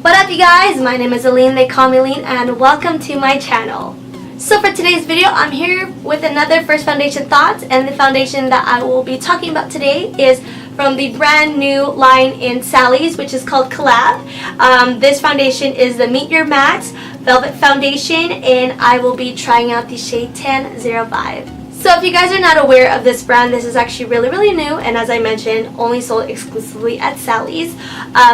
What up you guys, my name is Allyn, they call me Lean, and welcome to my channel. So for today's video, I'm here with another first foundation thoughts, and the foundation that I will be talking about today is from the brand new line in Sally's, which is called Collab. This foundation is the Meet Your Matte Velvet Foundation, and I will be trying out the shade 1005. So if you guys are not aware of this brand, this is actually really new, and as I mentioned, only sold exclusively at Sally's.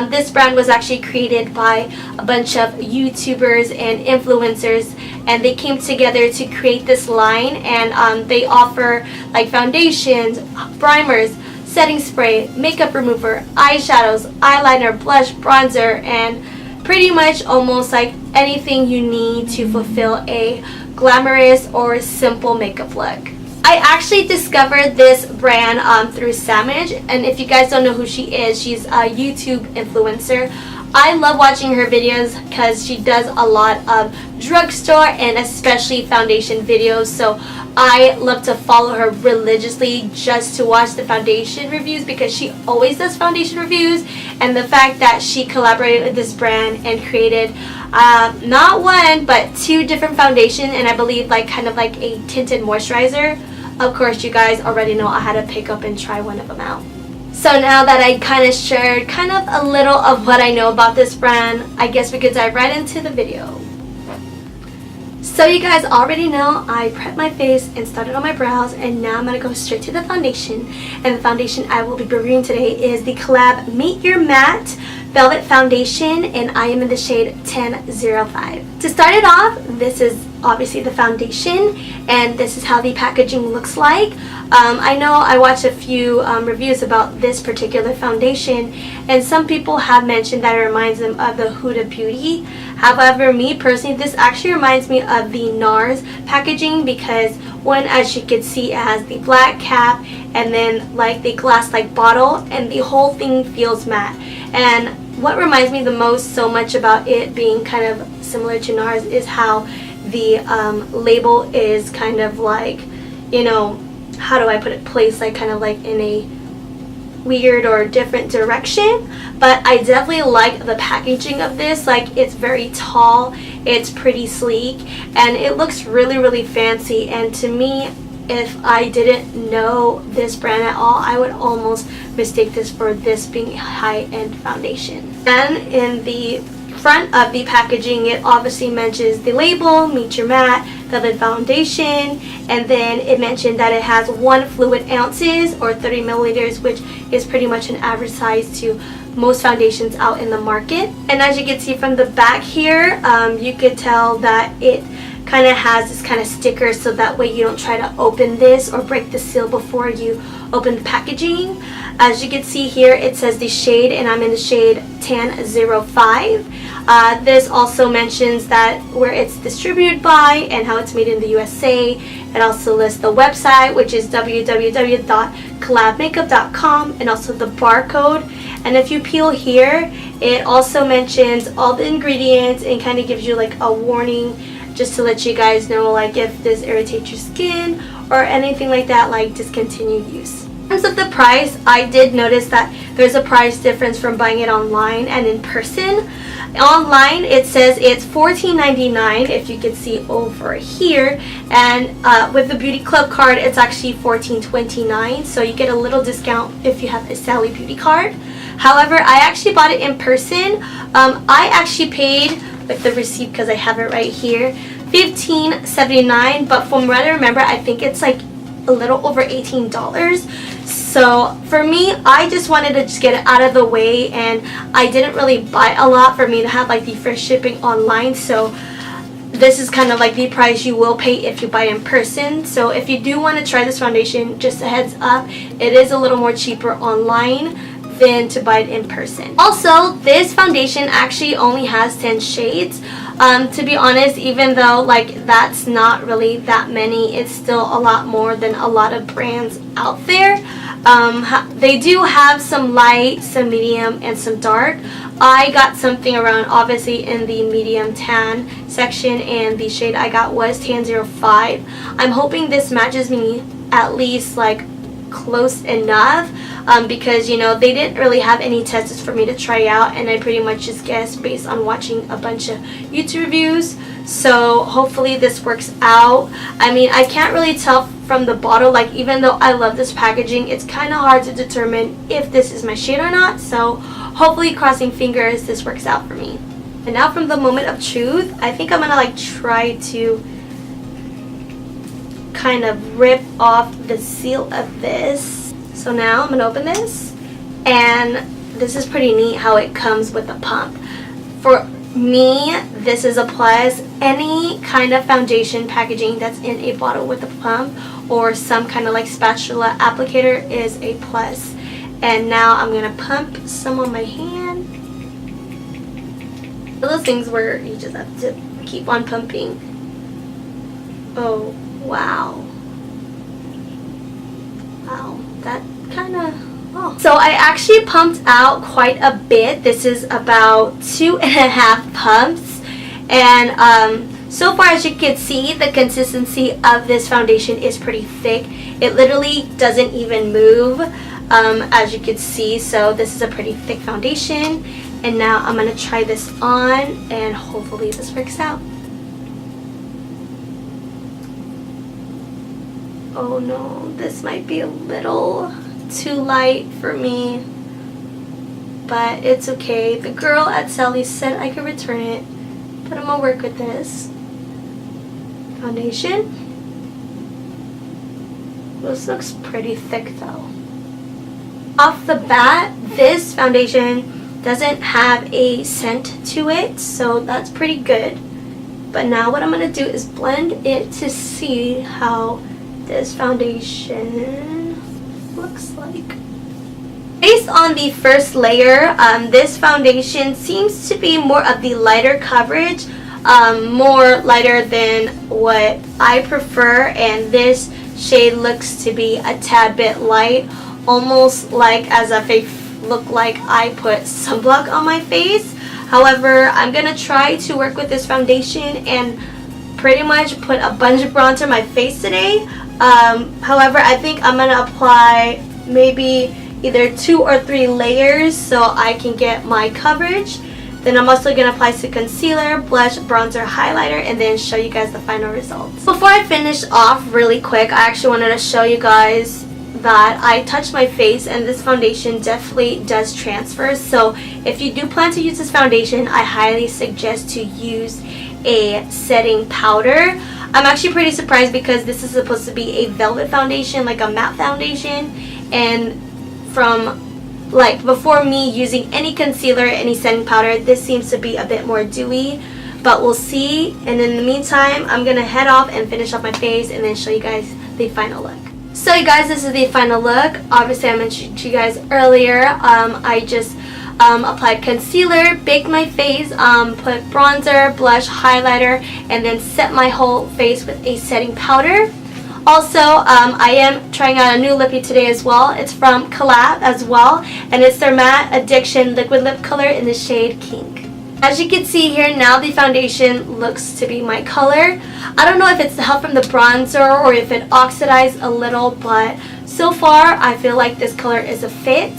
This brand was actually created by a bunch of YouTubers and influencers, and they came together to create this line, and they offer like foundations, primers, setting spray, makeup remover, eyeshadows, eyeliner, blush, bronzer, and pretty much almost like anything you need to fulfill a glamorous or simple makeup look. I actually discovered this brand through Samage, and if you guys don't know who she is, she's a YouTube influencer. I love watching her videos because she does a lot of drugstore and especially foundation videos, so I love to follow her religiously just to watch the foundation reviews because she always does foundation reviews. And the fact that she collaborated with this brand and created not one but two different foundations, and I believe like kind of like a tinted moisturizer. Of course, you guys already know I had to pick up and try one of them out. So now that I kind of shared kind of a little of what I know about this brand, I guess we could dive right into the video. So you guys already know I prepped my face and started on my brows, and now I'm going to go straight to the foundation. And the foundation I will be reviewing today is the Collab Meet Your Matte Velvet Foundation, and I am in the shade 1005. To start it off, this is obviously the foundation, and this is how the packaging looks like. I know I watched a few reviews about this particular foundation, and some people have mentioned that it reminds them of the Huda Beauty. However, me personally, this actually reminds me of the NARS packaging, because one, as you can see, it has the black cap and then like the glass like bottle, and the whole thing feels matte. And what reminds me the most so much about it being kind of similar to NARS is how the label is kind of like, you know, how do I put it, placed like kind of like in a weird or different direction. But I definitely like the packaging of this. Like, it's very tall, it's pretty sleek, and it looks really fancy. And to me, if I didn't know this brand at all, I would almost mistake this for this being a high-end foundation. And in the front of the packaging, it obviously mentions the label, Meet Your Matte Velvet Foundation, and then it mentioned that it has 1 fluid ounces or 30 milliliters, which is pretty much an average size to most foundations out in the market. And as you can see from the back here, you could tell that it kind of has this kind of sticker, so that way you don't try to open this or break the seal before you open the packaging. As you can see here, it says the shade, and I'm in the shade 1005. This also mentions that where it's distributed by and how it's made in the USA. It also lists the website, which is www.collabmakeup.com, and also the barcode. And if you peel here, it also mentions all the ingredients and kind of gives you like a warning, just to let you guys know like if this irritates your skin or anything like that, like discontinued use. In terms of the price, I did notice that there's a price difference from buying it online and in person. Online it says it's $14.99, if you can see over here, and with the Beauty Club card it's actually $14.29, so you get a little discount if you have a Sally Beauty card. However, I actually bought it in person. I actually paid with the receipt, because I have it right here, $15.79, but from what I remember, I think it's like a little over $18. So for me, I just wanted to just get it out of the way, and I didn't really buy a lot for me to have like the free shipping online. So this is kind of like the price you will pay if you buy it in person. So if you do want to try this foundation, just a heads up, it is a little more cheaper online than to buy it in person. Also, this foundation actually only has 10 shades. To be honest, even though like that's not really that many, it's still a lot more than a lot of brands out there. They do have some light, some medium, and some dark. I got something around obviously in the medium tan section, and the shade I got was 1005. I'm hoping this matches me at least like close enough because, you know, they didn't really have any tests for me to try out, and I pretty much just guessed based on watching a bunch of YouTube reviews. So hopefully this works out. I mean, I can't really tell from the bottle, like, even though I love this packaging, it's kind of hard to determine if this is my shade or not. So hopefully, crossing fingers, this works out for me. And now from the moment of truth, I think I'm gonna like try to kind of rip off the seal of this. So now I'm gonna open this, and this is pretty neat how it comes with a pump. For me, this is a plus. Any kind of foundation packaging that's in a bottle with a pump or some kind of like spatula applicator is a plus. And now I'm gonna pump some on my hand. Those things where you just have to keep on pumping. Oh, wow. Wow, that kind of, oh. So I actually pumped out quite a bit. This is about 2.5 pumps. And so far, as you can see, the consistency of this foundation is pretty thick. It literally doesn't even move, as you can see. So this is a pretty thick foundation. And now I'm going to try this on, and hopefully this works out. Oh no, this might be a little too light for me, but it's okay. The girl at Sally's said I could return it, but I'm going to work with this foundation. This looks pretty thick though. Off the bat, this foundation doesn't have a scent to it, so that's pretty good. But now what I'm going to do is blend it to see how this foundation looks like. Based on the first layer, this foundation seems to be more of the lighter coverage, more lighter than what I prefer, and this shade looks to be a tad bit light, almost like as if it look like I put sunblock on my face. However, I'm gonna try to work with this foundation and pretty much put a bunch of bronzer on my face today. However, I think I'm gonna apply maybe either 2 or 3 layers so I can get my coverage. Then I'm also gonna apply some concealer, blush, bronzer, highlighter, and then show you guys the final results. Before I finish off really quick, I actually wanted to show you guys that I touched my face, and this foundation definitely does transfer. So if you do plan to use this foundation, I highly suggest to use a setting powder. I'm actually pretty surprised because this is supposed to be a velvet foundation, like a matte foundation, and from like before me using any concealer, any setting powder, this seems to be a bit more dewy, but we'll see. And in the meantime, I'm gonna head off and finish off my face and then show you guys the final look. So you guys, this is the final look. Obviously, I mentioned to you guys earlier, I just applied concealer, baked my face, put bronzer, blush, highlighter, and then set my whole face with a setting powder. Also, I am trying out a new lippy today as well. It's from Collab as well, and it's their Matte Addiction Liquid Lip Color in the shade Kink. As you can see here, now the foundation looks to be my color. I don't know if it's the help from the bronzer or if it oxidized a little, but so far I feel like this color is a fit.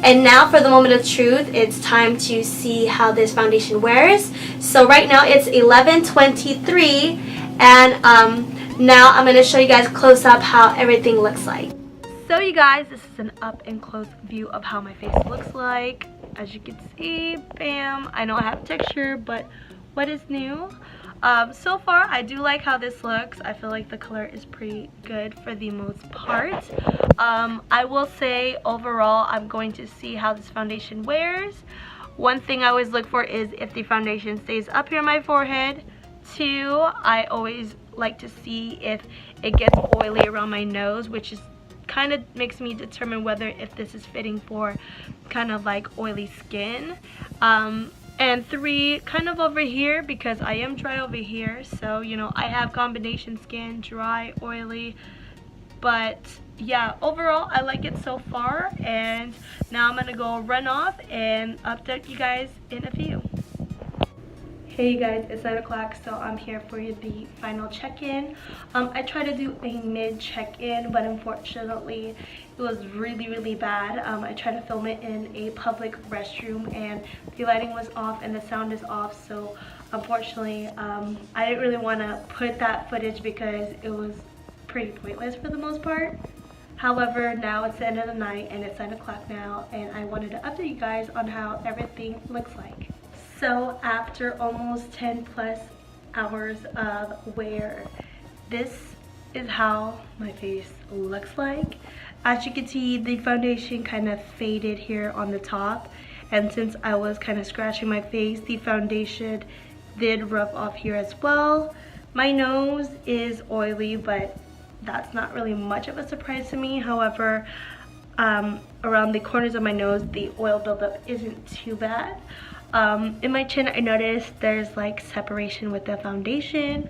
And now for the moment of truth, it's time to see how this foundation wears. So right now it's 11:23, and now I'm going to show you guys close up how everything looks like. So you guys, this is an up and close view of how my face looks like. As you can see, bam, I know I have texture, but what is new? So far, I do like how this looks. I feel like the color is pretty good for the most part. I will say overall, I'm going to see how this foundation wears. One thing I always look for is if the foundation stays up here on my forehead. 2, I always like to see if it gets oily around my nose, which is kind of makes me determine whether if this is fitting for kind of like oily skin. And 3, kind of over here, because I am dry over here, so you know I have combination skin, dry, oily, but yeah, overall I like it so far. And now I'm gonna go run off and update you guys in a few. Hey guys, it's 9 o'clock, so I'm here for the final check-in. I tried to do a mid check-in, but unfortunately it was really bad. I tried to film it in a public restroom and the lighting was off and the sound is off, so unfortunately I didn't really want to put that footage because it was pretty pointless for the most part. However, now it's the end of the night and it's 9 o'clock now, and I wanted to update you guys on how everything looks like. So after almost 10 plus hours of wear, this is how my face looks like. As you can see, the foundation kind of faded here on the top, and since I was kind of scratching my face, the foundation did rub off here as well. My nose is oily, but that's not really much of a surprise to me. However, around the corners of my nose, the oil buildup isn't too bad. In my chin, I noticed there's like separation with the foundation,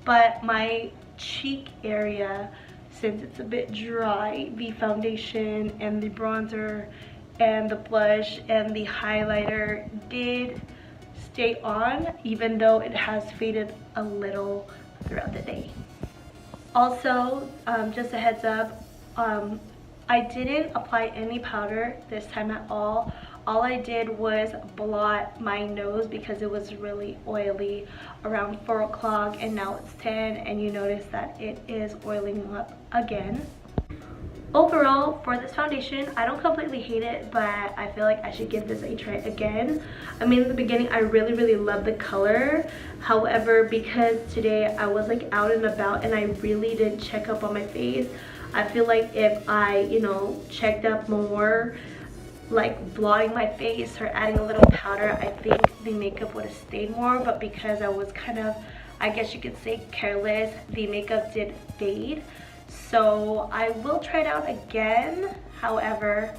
but my cheek area, since it's a bit dry, the foundation and the bronzer and the blush and the highlighter did stay on, even though it has faded a little throughout the day. Also, just a heads up, I didn't apply any powder this time at all. All I did was blot my nose because it was really oily around 4 o'clock, and now it's 10, and you notice that it is oiling up again. Overall, for this foundation, I don't completely hate it, but I feel like I should give this a try again. I mean, in the beginning, I really loved the color. However, because today I was like out and about and I really didn't check up on my face, I feel like if I, you know, checked up more, like blotting my face or adding a little powder, I think the makeup would have stayed more. But because I was kind of, I guess you could say, careless, the makeup did fade. So I will try it out again. However,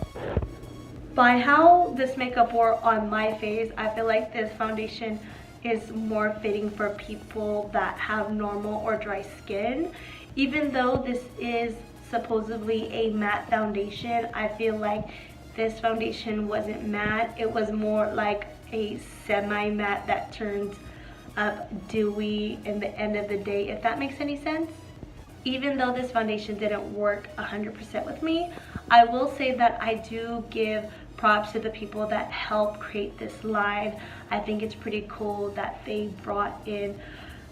by how this makeup wore on my face, I feel like this foundation is more fitting for people that have normal or dry skin. Even though this is supposedly a matte foundation, I feel like this foundation wasn't matte. It was more like a semi-matte that turns up dewy in the end of the day, if that makes any sense. Even though this foundation didn't work 100% with me, I will say that I do give props to the people that helped create this line. I think it's pretty cool that they brought in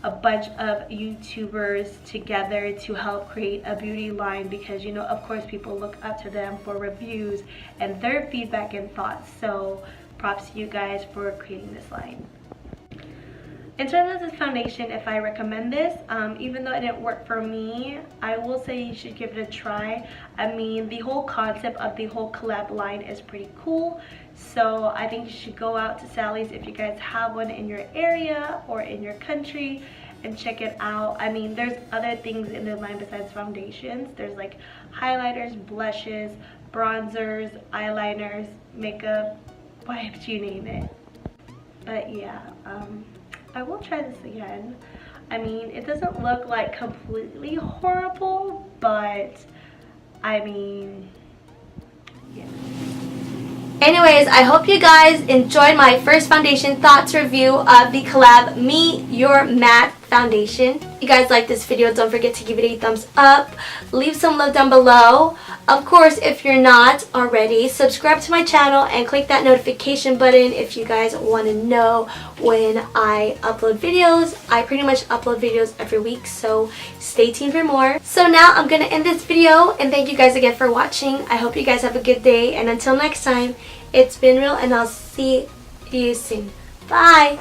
a bunch of YouTubers together to help create a beauty line, because, you know, of course people look up to them for reviews and their feedback and thoughts. So props to you guys for creating this line. In terms of this foundation, if I recommend this, even though it didn't work for me, I will say you should give it a try. I mean, the whole concept of the whole collab line is pretty cool. So I think you should go out to Sally's if you guys have one in your area or in your country and check it out. I mean, there's other things in the line besides foundations. There's like highlighters, blushes, bronzers, eyeliners, makeup, wipes, you name it. But yeah, I will try this again. I mean, it doesn't look like completely horrible, but I mean, yeah. Anyways, I hope you guys enjoyed my first foundation thoughts review of the Collab Me Your Matte foundation. If you guys like this video, don't forget to give it a thumbs up. Leave some love down below. Of course, if you're not already, subscribe to my channel and click that notification button if you guys want to know when I upload videos. I pretty much upload videos every week, so stay tuned for more. So now I'm going to end this video, and thank you guys again for watching. I hope you guys have a good day, and until next time, it's been real, and I'll see you soon. Bye!